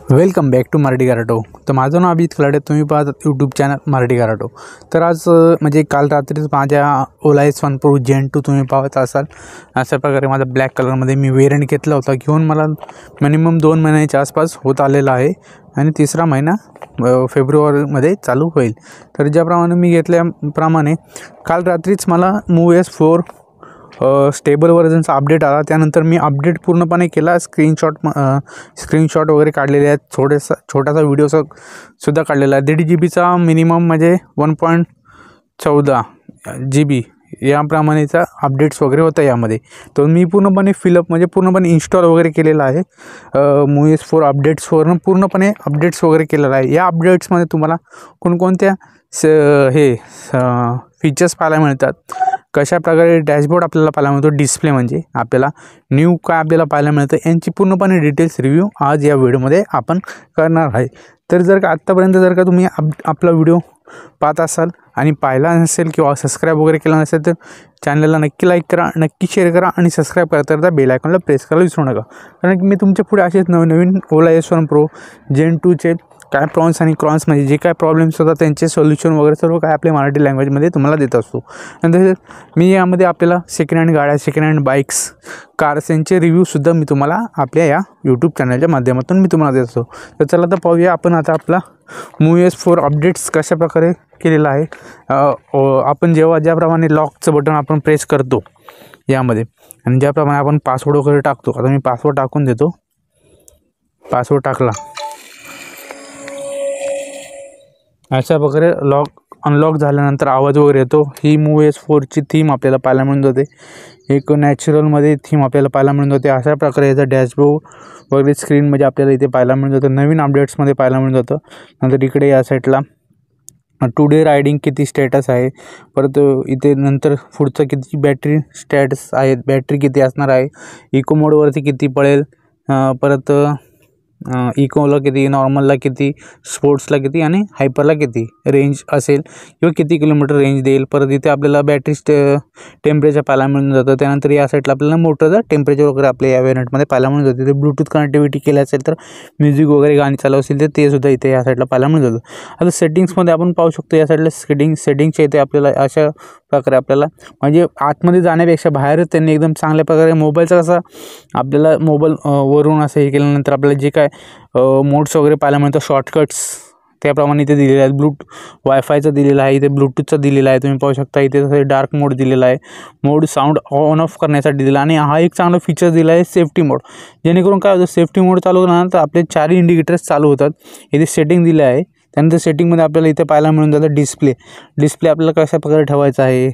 Welcome back to Marathi कराटो। तर माझं नाव अभिजित खलाडे, तुम्ही पाहतात यूट्यूब चॅनल मराठी कराटो। तर आज म्हणजे काल रात्रीच माझ्या ओला S1 Pro Gen 2 तुम्ही पाहत असाल। अशा प्रकारे माझा ब्लॅक कलरमध्ये मी वेरियंट घेतला होता, घेऊन मला मिनिमम 2 महिन्याच्या आसपास होत आलेला आहे आणि तिसरा महिना फेब्रुवारीमध्ये चालू होईल। तर ज्याप्रमाणे मी घेतल्याप्रमाणे काल रात्रीच मला MOVE S4 स्टेबल व्हर्जनचा अपडेट आला। त्यानंतर मी अपडेट पूर्णपणे केला, स्क्रीनशॉट वगैरे काढलेले आहेत, छोटासा व्हिडिओ सुद्धा काढलेला आहे। 1.5 GB मिनिमम म्हणजे 1.14 GB याप्रमाणेचा अपडेट्स वगैरे होता यामध्ये। तर मी पूर्णपणे फिलअप म्हणजे पूर्णपणे इन्स्टॉल वगैरे केलेला आहे। MOVE S4 अपडेट्सवरून पूर्णपणे अपडेट्स वगैरे केलेला आहे। या अपडेट्समध्ये तुम्हाला कोणकोणत्या फीचर्स पाहायला मिळतात, कशा प्रकारे डॅशबोर्ड आपल्याला पाहायला मिळतो, डिस्प्ले म्हणजे आपल्याला न्यू काय आपल्याला पाहायला मिळतं, यांची पूर्णपणे डिटेल्स रिव्ह्यू आज या व्हिडिओमध्ये आपण करणार आहे। तर जर का आत्तापर्यंत जर का तुम्ही आपला व्हिडिओ पाहत असाल आणि पाहिला नसेल किंवा सबस्क्राईब वगैरे केला नसेल तर चॅनलला नक्की लाईक करा, नक्की शेअर करा आणि सबस्क्राईब करता त्या बेल आयकॉनला प्रेस करायला विसरू नका। कारण मी तुमच्या पुढे असेच नवीन ओला S1 Pro Gen 2 चे काय प्रॉन्स आणि क्रॉन्स म्हणजे जे काय प्रॉब्लेम्स होतात त्यांचे सोल्युशन वगैरे सर्व काय आपल्या मराठी लँग्वेजमध्ये तुम्हाला देत असतो। नंतर मी यामध्ये आपल्याला सेकंड हँड गाड्या, सेकंड हँड बाईक्स, कार्स यांचे रिव्ह्यूसुद्धा मी तुम्हाला आपल्या या यूट्यूब चॅनलच्या माध्यमातून मी तुम्हाला देत असतो। तर चला तर पाहूया आपण आता आपला MOVE S4 अपडेट्स कशा प्रकारे केलेला आहे। आपण ज्याप्रमाणे लॉकचं बटन आपण प्रेस करतो यामध्ये आणि ज्याप्रमाणे आपण पासवर्ड वगैरे टाकतो, आता मी पासवर्ड टाकून देतो। पासवर्ड टाकला, अशा प्रकारे अनलॉक झाल्यानंतर आवाज वगैरे येतो। ही MOVE S4 ची थीम आपल्याला पाहायला मिळून जाते, एक नॅचरलमध्ये थीम आपल्याला पाहायला मिळून जाते। अशा प्रकारे याचा डॅशबोर्ड वगैरे स्क्रीनमध्ये आपल्याला इथे पाहायला मिळून जातं, नवीन अपडेट्समध्ये पाहायला मिळून जातं। नंतर इकडे या साईडला टुडे रायडिंग किती स्टेटस आहे, परत इथे नंतर पुढचं किती बॅटरी स्टॅटस आहे, बॅटरी किती असणार आहे, इको मोडवरती किती पडेल, परत इकोला किती, नॉर्मलला किती, स्पोर्ट्सला किती आणि हायपरला किती रेंज असेल किंवा किती किलोमीटर रेंज देईल। परत इथे आपल्याला बॅटरी टेम्परेचर पाहायला मिळून जातं। त्यानंतर या साईडला आपल्याला मोटरचं टेम्परेचर वगैरे आपल्या या वेरियंटमध्ये पाहायला मिळून जाते। ते ब्लूटूथ कनेक्टिव्हिटी केली असेल तर म्युझिक वगैरे गाणी चालू असेल तर ते सुद्धा इथे या साईडला पाहायला मिळून जातं। आता सेटिंग्समध्ये आपण पाहू शकतो या साईडला सेटिंग्स इथे आपल्याला अशा प्रकारे आपल्याला म्हणजे आतमध्ये जाण्यापेक्षा बाहेरच त्यांनी एकदम चांगल्या प्रकारे मोबाईलचा कसा आपल्याला मोबाईल वरून असं हे केल्यानंतर आपल्याला जे काय मोड्स वगैरे पाहायला मिळतं, शॉर्टकट्स त्याप्रमाणे इथे दिलेले आहेत। वायफायचं दिलेलं आहे, इथे ब्लूटूथचं दिलेलं आहे, तुम्ही पाहू शकता। इथे तसं डार्क मोड दिलेला आहे, मोड साऊंड ऑन ऑफ करण्यासाठी दिलेला आणि हा एक चांगला फीचर दिला आहे सेफ्टी मोड, जेणेकरून काय होतं सेफ्टी मोड चालू केल्यानंतर आपले 4 इंडिकेटर्स चालू होतात। इथे सेटिंग दिले आहे। त्यानंतर सेटिंगमध्ये आपल्याला इथे पाहायला मिळून जातं डिस्प्ले आपल्याला कशा प्रकारे ठेवायचा आहे,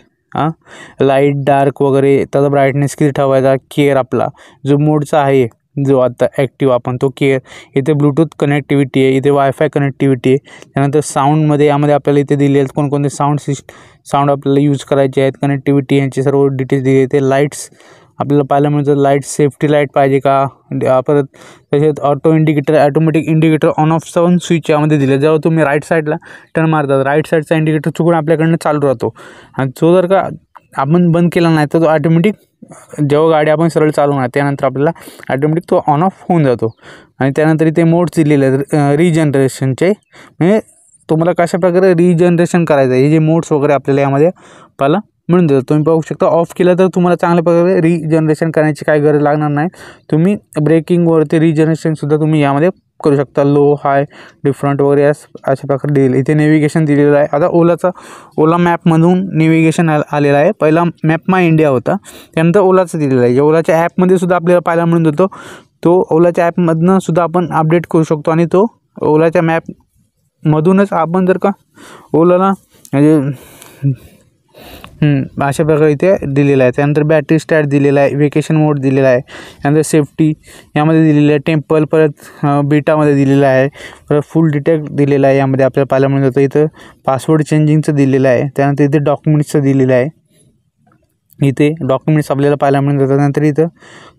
लाईट डार्क वगैरे, त्याचा ब्राईटनेस किती ठेवायचा, केअर आपला जो मोडचा आहे जो आता ॲक्टिव्ह आपण तो केअर, इथे ब्लूटूथ कनेक्टिव्हिटी आहे, इथे वायफाय कनेक्टिव्हिटी आहे। त्यानंतर साऊंडमध्ये यामध्ये आपल्याला इथे दिले आहेत कोणकोणते साऊंड आपल्याला यूज करायचे आहेत, कनेक्टिव्हिटी यांचे सर्व डिटेल्स दिले। इथे लाईट्स आपल्याला पाहायला मिळतं, लाईट सेफ्टी लाईट पाहिजे का, परत तसेच ऑटोमॅटिक इंडिकेटर ऑन ऑफचा पण स्विच यामध्ये दिले। जेव्हा तुम्ही राईट साईडला टर्न मारतात राईट साईडचा इंडिकेटर चुकून आपल्याकडनं चालू राहतो आणि तो जर का आपण बंद केला नाही तर तो ऑटोमॅटिक जेव्हा गाडी आपण सरळ चालवणार त्यानंतर आपल्याला ऑटोमॅटिक तो ऑन ऑफ होऊन जातो। आणि त्यानंतर इथे मोड्स दिलेले आहेत रिजनरेशनचे, म्हणजे तुम्हाला कशा प्रकारे रिजनरेशन करायचं आहे हे जे मोड्स वगैरे आपल्याला यामध्ये पाहायला मिळून जातं। तुम्ही पाहू शकता ऑफ केलं तर तुम्हाला चांगल्या प्रकारे रिजनरेशन करण्याची काही गरज लागणार नाही, तुम्ही ब्रेकिंगवरती रिजनरेशनसुद्धा तुम्ही यामध्ये करू शकता, लो हाय डिफरंट वगैरे अशा प्रकारे दिलेलं। इथे नेव्हिगेशन दिलेलं आहे। आता ओला मॅपमधून नेव्हिगेशन आलेलं आहे, पहिला मॅप माय इंडिया होता, त्यानंतर ओलाचं दिलेलं आहे। ओलाच्या ॲपमध्ये सुद्धा आपल्याला पाहायला मिळून जातो, तो ओलाच्या ॲपमधनं सुद्धा आपण अपडेट करू शकतो आणि तो ओलाच्या मॅपमधूनच आपण जर का ओलाला म्हणजे अशा प्रकारे इथे दिलेलं आहे। त्यानंतर बॅटरी स्टॅट दिलेला आहे, वेकेशन मोड दिलेला आहे, त्यानंतर सेफ्टी यामध्ये दिलेलं आहे, टेम्पल परत बीटामध्ये दिलेलं आहे, परत फुल डिटेक्ट दिलेलं आहे यामध्ये आपल्याला पाहायला मिळून जातं। इथं पासवर्ड चेंजिंगचं दिलेलं आहे, त्यानंतर इथे डॉक्युमेंट्सचं दिलेलं आहे, इथे डॉक्युमेंट्स आपल्याला पाहायला मिळून जातात। त्यानंतर इथं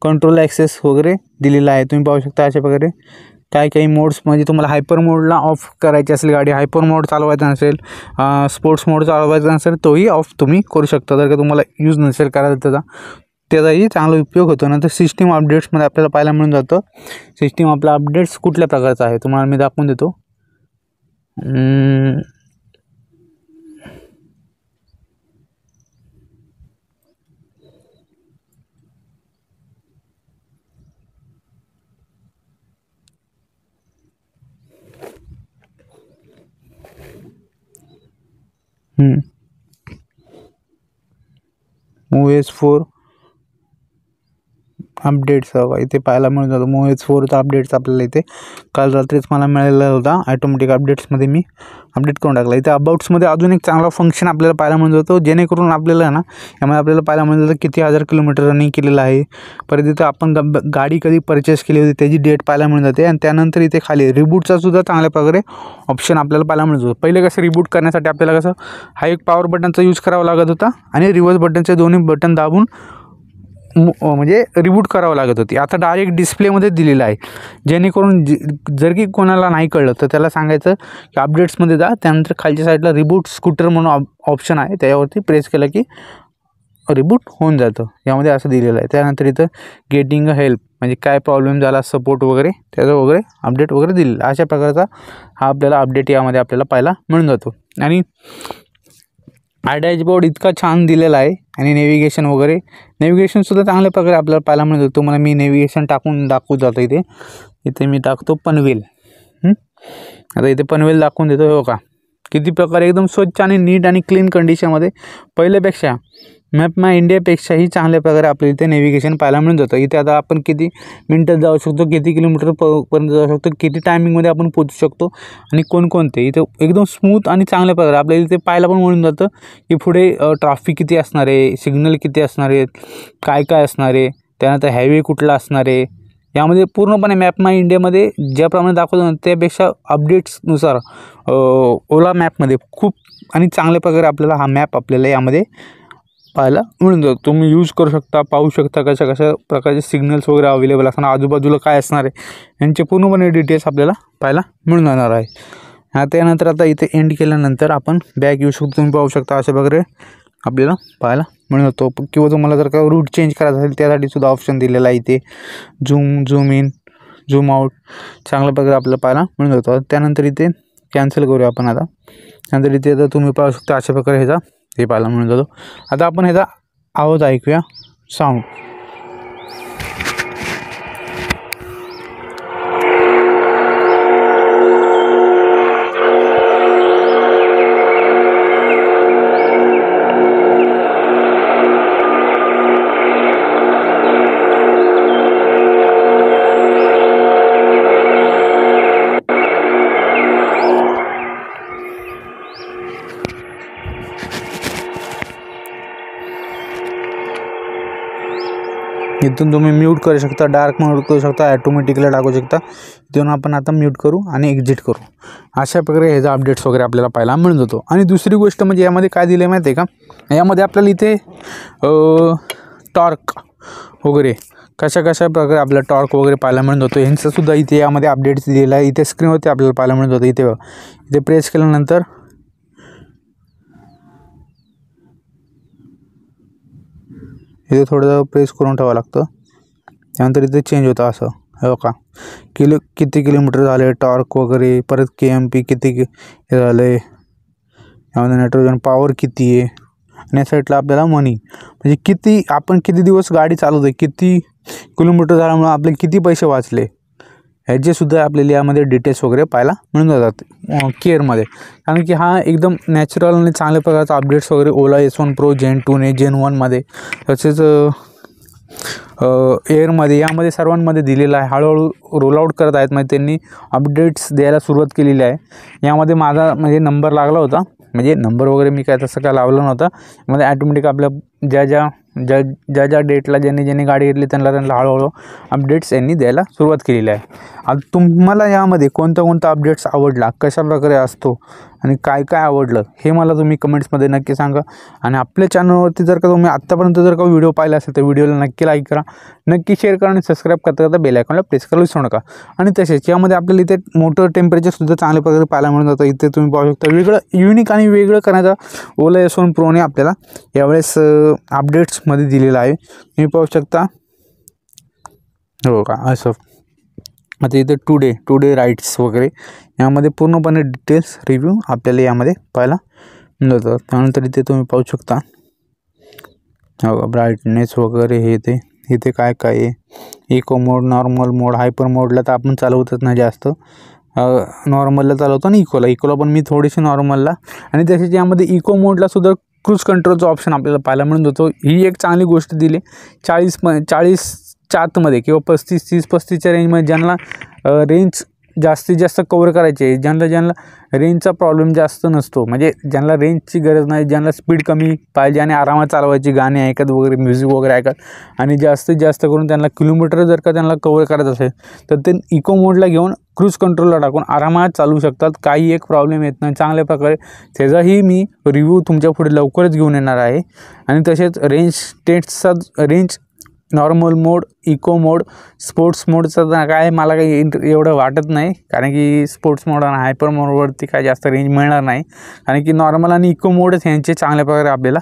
कंट्रोल ॲक्सेस वगैरे दिलेला आहे, तुम्ही पाहू शकता। अशा प्रकारे काही मोड्स म्हणजे तुम्हाला हायपर मोडला ऑफ करायची असेल, गाडी हायपर मोड चालवायचा नसेल, स्पोर्ट्स मोड चालवायचा नसेल तोही ऑफ तुम्ही करू शकता जर का तुम्हाला यूज नसेल करायचा त्याचा। त्याचाही चांगला उपयोग होतो. नंतर सिस्टीम अपडेट्समध्ये आपल्याला पाहायला मिळून जातं. सिस्टीम आपला अपडेट्स कुठल्या प्रकारचा आहे तुम्हाला मी दाखवून देतो. OS 4 अपडेट्स इथे पाहायला मिळून जातो. OS 4चा अपडेट्स आपल्याला इथे काल रात्रीच मला मिळालेला होता. ॲटोमॅटिक अपडेट्समध्ये मी अपडेट करून टाकला. इथे अबाउट्समध्ये अजून एक चांगला फंक्शन आपल्याला पाहायला मिळून जातो, जेणेकरून आपल्याला ना यामध्ये आपल्याला पाहायला मिळून जातं किती हजार किलोमीटर रनिंग केलेलं आहे. परत इथं आपण गाडी कधी परचेस केली होती त्याची डेट पाहायला मिळून जाते. आणि त्यानंतर इथे खाली रिबूटचा सुद्धा चांगल्या प्रकारे ऑप्शन आपल्याला पाहायला मिळून जातो. पहिले कसं रिबूट करण्यासाठी आपल्याला कसं हा एक पॉवर बटनचा यूज करावा लागत होता आणि रिव्हर्स बटनचे दोन्ही बटन दाबून म्हणजे रिबूट करावं लागत होती. आता डायरेक्ट डिस्प्लेमध्ये दिलेलं आहे, जेणेकरून जर की कोणाला नाही कळलं तर त्याला सांगायचं की अपडेट्समध्ये जा, त्यानंतर खालच्या साईडला रिबूट स्कूटर म्हणून ऑप्शन आहे, त्याच्यावरती प्रेस केलं की रिबूट होऊन जातं. यामध्ये असं दिलेलं आहे. त्यानंतर इथं गेटिंग हेल्प म्हणजे काय प्रॉब्लेम झाला, सपोर्ट वगैरे त्याचं वगैरे अपडेट वगैरे दिलेलं. अशा प्रकारचा हा आपल्याला अपडेट यामध्ये आपल्याला पाहायला मिळून जातो. आणि हा डॅशबोर्ड इतका छान दिलेला आहे. आणि नेव्हिगेशनसुद्धा चांगल्या प्रकारे आपल्याला पाहायला मिळत होतं. तुम्हाला मी नेव्हिगेशन टाकून दाखवत जातो. इथे मी टाकतो पनवेल. आता इथे पनवेल दाखवून देतो. हो का, किती प्रकारे एकदम स्वच्छ आणि नीट आणि क्लीन कंडिशनमध्ये पहिल्यापेक्षा मॅप माय इंडियापेक्षाही चांगल्या प्रकारे आपल्याला इथे नेव्हिगेशन पाहायला मिळून जातं. इथे आता आपण किती मिनटात जाऊ शकतो, किती किलोमीटर पर्यंत जाऊ शकतो, किती टायमिंगमध्ये आपण पोहोचू शकतो आणि कोणकोणते इथे एकदम स्मूथ आणि चांगल्या प्रकारे आपल्याला इथे पाहायला पण मिळून जातं की पुढे ट्रॅफिक किती असणार आहे, सिग्नल किती असणार आहेत, काय काय असणार आहे, त्यानंतर हायवे कुठला असणार आहे. यामध्ये पूर्णपणे मॅप माय इंडियामध्ये ज्याप्रमाणे दाखवतो त्यापेक्षा अपडेट्सनुसार ओला मॅपमध्ये खूप आणि चांगल्या प्रकारे आपल्याला हा मॅप आपल्याला यामध्ये पाहायला मिळून जातो. तुम्ही यूज करू शकता, पाहू शकता कशा कशा प्रकारचे सिग्नल्स वगैरे अवेलेबल असणार, आजूबाजूला काय असणार आहे यांचे पूर्णपणे डिटेल्स आपल्याला पाहायला मिळून जाणार आहे. त्यानंतर आता इथे एंड केल्यानंतर आपण बॅक येऊ शकतो. तुम्ही पाहू शकता अशा प्रकारे आपल्याला पाहायला मिळून जातो. किंवा तुम्हाला जर का रूट चेंज करायचा असेल त्यासाठी सुद्धा ऑप्शन दिलेला आहे. इथे झूम इन, झूम आउट चांगल्या प्रकारे आपल्याला पाहायला मिळून जातो. त्यानंतर इथे कॅन्सल करूया आपण. आता त्यानंतर इथे आता तुम्ही पाहू शकता अशा प्रकारे ह्याचा हे पाहायला मिळून जातो. आता आपण ह्याचा आवाज ऐकूया, साऊंड. इथून तुम्ही म्यूट करू शकता, डार्क म्यूट करू शकता, ॲटोमॅटिकला टाकू शकता. इथून आपण आता म्यूट करू आणि एक्झिट करू. अशा प्रकारे ह्याचा अपडेट्स वगैरे आपल्याला पाहायला मिळून जातो. आणि दुसरी गोष्ट म्हणजे यामध्ये काय दिलं आहे माहिती आहे का, यामध्ये आपल्याला इथे टॉर्क वगैरे कशा प्रकारे आपल्याला टॉर्क वगैरे पाहायला मिळून जातो. ह्यांचासुद्धा इथे यामध्ये अपडेट्स दिलेला आहे. इथे स्क्रीनवरती आपल्याला पाहायला मिळून जातो. इथे प्रेस केल्यानंतर इथे थोडं प्रेस करून ठेवावं लागतं. त्यानंतर इथे चेंज होतं असं. हो का, किती किलोमीटर झाले, टॉर्क वगैरे, परत KMP किती हे झालं आहे, यामध्ये नायट्रोजन पॉवर किती आहे, आणि या साईडला आपल्याला मनी म्हणजे किती दिवस गाडी चालवतो, किती किलोमीटर झाल्यामुळे आपले किती पैसे वाचले, ह्याचेसुद्धा आपल्याला यामध्ये डिटेल्स वगैरे पाहायला मिळून जातात केअरमध्ये. कारण की हा एकदम नॅचरल आणि चांगल्या प्रकारचा अपडेट्स वगैरे ओला S1 Pro Gen 2 ने Gen 1मध्ये तसेच एअरमध्ये यामध्ये सर्वांमध्ये दिलेला आहे. हळूहळू रोलआउट करत आहेत, म्हणजे त्यांनी अपडेट्स द्यायला सुरुवात केलेली आहे. यामध्ये माझा म्हणजे नंबर लागला होता, म्हणजे नंबर वगैरे मी काय तसं काय लावलं नव्हतं. म्हणजे ॲटोमॅटिक आपल्या ज्या डेटला ज्यांनी गाडी घेतली त्यांना हळूहळू अपडेट्स यांनी द्यायला सुरुवात केलेली आहे. आता तुम्हाला यामध्ये कोणता अपडेट्स आवडला, कशा प्रकारे असतो आणि काय काय आवडलं हे मला तुम्ही कमेंट्समध्ये नक्की सांगा. आणि आपल्या चॅनलवरती जर का तुम्ही आत्तापर्यंत जर का व्हिडिओ पाहिला असेल तर व्हिडिओला नक्की लाईक करा, नक्की शेअर करा आणि सबस्क्राईब करता बेल आयकॉनला प्रेस करायला विसरू नका. आणि तसेच यामध्ये आपल्याला इथे मोटर टेम्परेचरसुद्धा चांगल्या प्रकारे पाहायला मिळून जातं. इथे तुम्ही पाहू शकता वेगळं युनिक आणि वेगळं करण्याचा ओला S1 प्रोने आपल्याला यावेळेस अपडेट्समध्ये दिलेला आहे. तुम्ही पाहू शकता हो का असं. आता इथे टुडे राईट्स वगैरे यामध्ये पूर्णपणे डिटेल्स रिव्ह्यू आपल्याला यामध्ये पाहायला मिळतं. त्यानंतर इथे तुम्ही पाहू शकता हो ब्राईटनेस वगैरे हे ते इथे काय काय आहे. इको मोड, नॉर्मल मोड, हायपर मोडला तर आपण चालवतच नाही जास्त, नॉर्मलला चालवतो आणि इकोला पण मी थोडीशी नॉर्मलला. आणि तसेच यामध्ये इको मोडला सुद्धा क्रूज कंट्रोलचा ऑप्शन आपल्याला पाहायला मिळून जातो. ही एक चांगली गोष्ट दिली. 40च्या आतमध्ये किंवा 35-30-35च्या रेंजमध्ये ज्यांना रेंज जास्तीत जास्त कवर करायची आहे, ज्यांना रेंजचा प्रॉब्लेम जास्त नसतो, म्हणजे ज्यांना रेंजची गरज नाही, ज्यांना स्पीड कमी पाहिजे आणि आरामात चालवायची, गाणी ऐकत वगैरे, म्युझिक वगैरे ऐकत, आणि जास्तीत जास्त करून त्यांना किलोमीटर जर का त्यांना कवर करायचं असेल तर ते इको मोडला घेऊन क्रूज कंट्रोलला टाकून आरामात चालवू शकतात. काही एक प्रॉब्लेम येत नाही चांगल्या प्रकारे. त्याचाही मी रिव्ह्यू तुमच्या पुढे लवकरच घेऊन येणार आहे. आणि तसेच रेंज नॉर्मल मोड, इको मोड, स्पोर्ट्स मोडचं काय मला काही एवढं वाटत नाही, कारण की स्पोर्ट्स मोड आणि हायपर मोडवरती काय जास्त रेंज मिळणार नाही. कारण की नॉर्मल आणि इको मोडच यांचे चांगल्या प्रकारे आपल्याला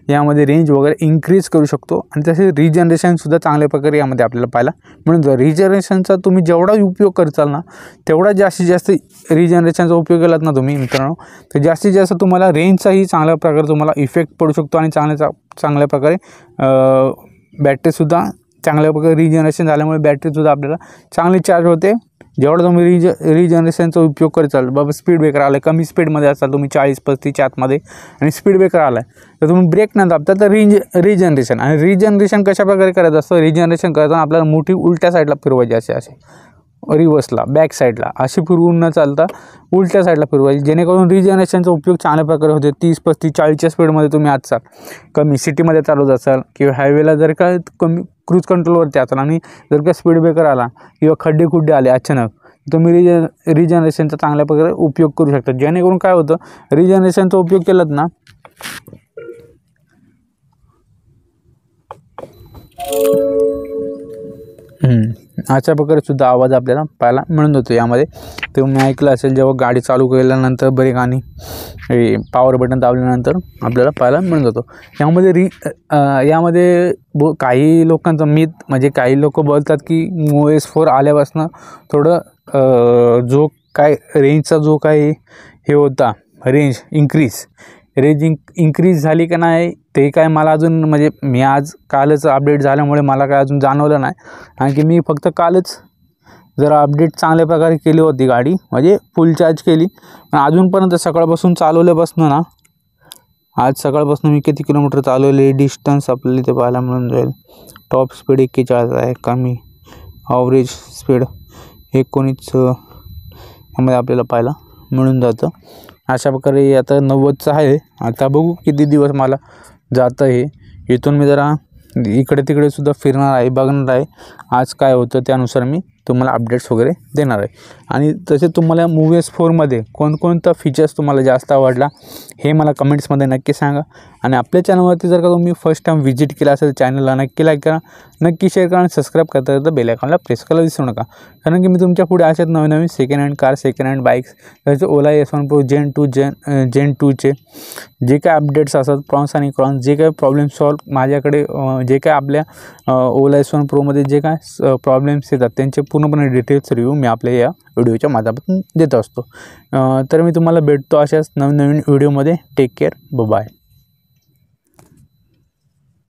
यामध्ये रेंज वगैरे इन्क्रीज करू शकतो. आणि तसेच रिजनरेशनसुद्धा चांगल्या प्रकारे यामध्ये आपल्याला पाहायला मिळून जातो. रिजनरेशनचा तुम्ही जेवढा उपयोग करचाल ना तेवढा जास्तीत जास्त रिजनरेशनचा उपयोग केलात ना तुम्ही मित्रांनो, तर जास्तीत जास्त तुम्हाला रेंजचाही चांगल्या प्रकारे तुम्हाला इफेक्ट पडू शकतो. आणि चांगल्या प्रकारे बॅटरीसुद्धा चांगल्या प्रकारे रिजनरेशन झाल्यामुळे बॅटरीसुद्धा आपल्याला चांगली चार्ज होते. जेवढा तुम्ही रिजनरेशनचा उपयोग करचाल, बाबा स्पीड ब्रेकर आला आहे, कमी स्पीडमध्ये असाल तुम्ही 40-35च्या आतमध्ये आणि स्पीड ब्रेकर आला आहे तर तुम्ही ब्रेक न दाबता तर रिजनरेशन. आणि रिजनरेशन कशा प्रकारे करायचं असतं, रिजनरेशन करताना आपल्याला मोठी उलट्या साईडला फिरवायची असे रिव्हर्सला बॅक साईडला अशी फिरवून न चालता उलट्या साईडला फिरवायची, जेणेकरून रिजनरेशनचा उपयोग चांगल्या प्रकारे होते. 30-35-40च्या स्पीडमध्ये तुम्ही असाल, कमी सिटीमध्ये चालवत असाल किंवा हायवेला जर का कमी क्रूज कंट्रोलवरती असाल आणि जर का स्पीड ब्रेकर आला किंवा खड्डे आले अचानक, तुम्ही रिजनरेशनचा चांगल्या प्रकारे उपयोग करू शकता. जेणेकरून काय होतं, रिजनरेशनचा उपयोग केलात ना अशा प्रकारे सुद्धा आवाज आपल्याला पाहायला मिळून जातो. यामध्ये तुम्ही ऐकलं असेल, जेव्हा गाडी चालू केल्यानंतर ब्रेक आणि पॉवर बटन दाबल्यानंतर आपल्याला पाहायला मिळून जातो. यामध्ये काही लोकांचं मिथ, म्हणजे काही लोक बोलतात की OS4 आल्यापासून थोडं जो काय रेंजचा जो काय हे होता रेंज इंक्रीज झाली का नाही ते काय मला अजून, म्हणजे मी कालच अपडेट झाल्यामुळे मला काय अजून जाणवलं नाही. कारण की मी फक्त कालच जरा अपडेट चांगल्या प्रकारे केली होती गाडी, म्हणजे फुल चार्ज केली. पण अजूनपर्यंत सकाळपासून चालवल्यापासून ना, आज सकाळपासून मी किती किलोमीटर चालवले, डिस्टन्स आपल्याला इथे पाहायला मिळून जाईल. टॉप स्पीड 41 आहे, कमी ॲव्हरेज स्पीड 19 यामध्ये आपल्याला पाहायला मिळून जातं. अशा प्रकारे आता 90चं आहे. आता बघू किती दिवस मला जातं हे. इथून मी जरा इकडे तिकडे सुद्धा फिरणार आहे, बघणार आहे आज काय होतं, त्यानुसार मी तुम्हाला अपडेट्स वगैरे देणार आहे. आणि तसे तुम्हाला OS4मध्ये कोणकोणता फीचर्स तुम्हाला जास्त आवडला हे मला कमेंट्समध्ये नक्की सांगा. आणि आपल्या चॅनलवरती जर का तुम्ही फर्स्ट टाईम व्हिजिट केला असेल चॅनलला नक्की लाईक करा, नक्की शेअर करा आणि सबस्क्राईब करता बेल आयकॉनला प्रेस करायला विसरू नका. कारण की मी तुमच्या पुढे अशाच नवीन second hand car, second hand bikes, त्याचे ओला S1 Pro Gen 2चे जे काय अपडेट्स असतात, प्रॉन्स आणि क्रॉन्स, जे काय प्रॉब्लेम सॉल्व माझ्याकडे, जे काय आपल्या ओला S1 Proमध्ये जे काय प्रॉब्लेम्स येतात त्यांचे पूर्णपणे डिटेल्स रिव्ह्यू मी आपल्या या व्हिडिओच्या माध्यमातून देत असतो. तर मी तुम्हाला भेटतो अशाच नवीन व्हिडिओमध्ये. Take care, bye.